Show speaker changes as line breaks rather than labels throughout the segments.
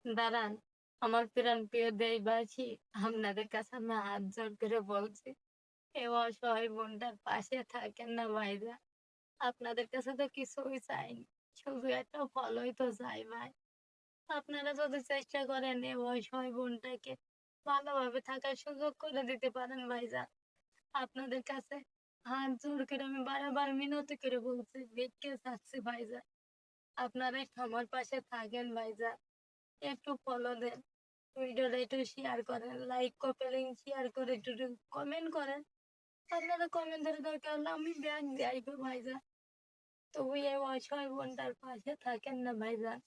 দাঁড়ান, আমার প্রাণপ্রিয় দেশবাসী, আপনাদের কাছে আমি হাত জোড় করে বলছি, এই অসহায় বোনটার পাশে থাকেন না ভাইজান। আপনাদের কাছে তো কিছুই চাইনি। শুধু একটা ফলই তো চাই ভাই। আপনারা যদি চেষ্টা করেন এই অসহায় বোনটাকে ভালোভাবে থাকার সুযোগ করে দিতে পারেন ভাইজান। আপনাদের কাছে হাত জোড় করে আমি বারবার মিনতি করে বলছি, ভিক্ষে চাচ্ছি ভাইজান। আপনারা একটু আমার পাশে থাকেন ভাইজান। একটু ফলো দেন। ভিডিওটা একটু শেয়ার করেন। লাইক, কপি লিঙ্ক শেয়ার করে একটু কমেন্ট করেন। আপনাদের কমেন্টের দরকার হলে আমি ব্যাগ দিয়ে আসবো ভাইজান। তবু এই অসহায় বোনটার পাশে থাকেন না ভাইজান।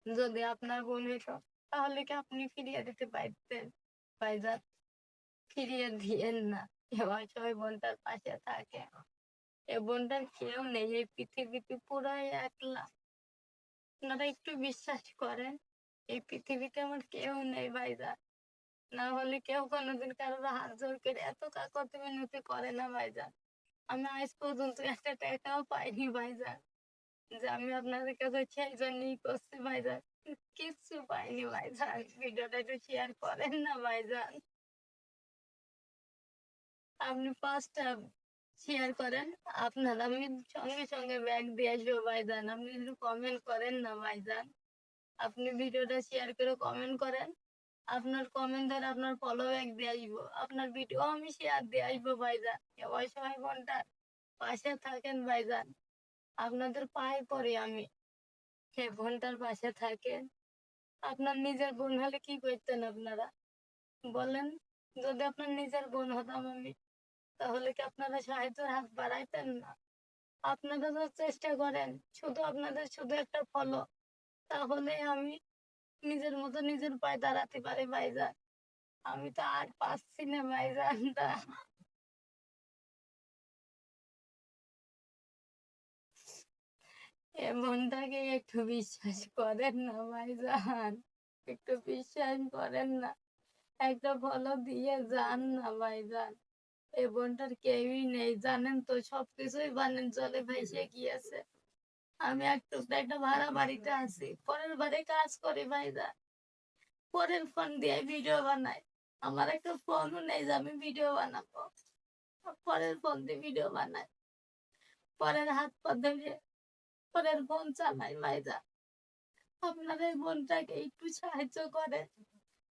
যদি আপনার বোন হইতো তাহলে কি আপনি ফিরিয়ে দিতে পারতেন ভাইজান? ফিরিয়ে দিয়েন না। এই অসহায় বোনটার পাশে থাকে। এই বোনটার কেউ নেই এই পৃথিবীতে, পুরাই একলা। আপনারা একটু বিশ্বাস করেন। এই পৃথিবীতে আমার কেউ নেই ভাইজান। না হলে কেউ কোনোদিন কারোর হাত জোড় করে এত কাকতি মিনতি করে না ভাইজান। আমি আজ পর্যন্ত একটা টাকাও পাইনি ভাইজান। যে আমি আপনাদের কাছে সেই জন্যই করছি ভাইজান। কিচ্ছু পাইনি ভাইজান। ভিডিওটা একটু শেয়ার করেন না ভাইজান। আপনি ৫ টা শেয়ার করেন। আপনার আমি সঙ্গে সঙ্গে ব্যাগ দিয়ে আসবো ভাইজান। আপনি একটু কমেন্ট করেন না ভাইজান। আপনি ভিডিওটা শেয়ার করে কমেন্ট করেন। আপনার কমেন্ট দ্বারা আপনার ফলো ব্যাক দিয়ে আসবো। আপনার ভিডিও আমি শেয়ার দিয়ে আসবো ভাইজান। এ অসহায় বোনটার পাশে থাকেন ভাইজান। আপনাদের পায়ে পড়ি আমি। সে বোনটার পাশে থাকেন। আপনার নিজের বোন হলে কি করতেন আপনারা? বলেন, যদি আপনার নিজের বোন হতাম আমি, তাহলে কি আপনারা সাহায্যের হাত বাড়াইতেন না? আপনারা তো চেষ্টা করেন। শুধু আপনাদের শুধু একটা ফলো। তাহলেই আমি নিজের মতো নিজের পায়ে দাঁড়াতে পারি ভাইজান। আমি তো আর পারছি না ভাইজান। এ মনটাকে একটু বিশ্বাস করেন না ভাইজান। একটু বিশ্বাস করেন না। একটা ফলো দিয়ে যান না ভাইজান। এ বোনটার কেউই নেই। জানেন তো সবকিছুই জানেন, জলে ভেসে গিয়েছে। আমি একটু একটা ভাড়া বাড়িতে আছি। পরের বাড়ি কাজ করি ভাইজান। পরের ফোন দিয়ে ভিডিও বানাই। আমার একটা ফোনও নেই যে আমি ভিডিও বানাবো। পরের ফোন দিয়ে ভিডিও বানাই। পরের হাত পা ধরে পরের ফোন চালাই ভাইজান। আপনার এই বোনটাকে একটু সাহায্য করেন।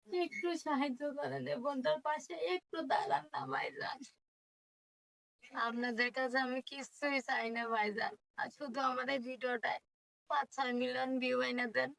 একটু সাহায্য করেন। এই বোনটার পাশে একটু দাঁড়ান না ভাইজান। আপনাদের কাছে আমি কিচ্ছুই চাই না ভাইজান। আর শুধু আমার এই ভিডিওটায় ৫-৬ মিলিয়ন ভিউ এনে দেন।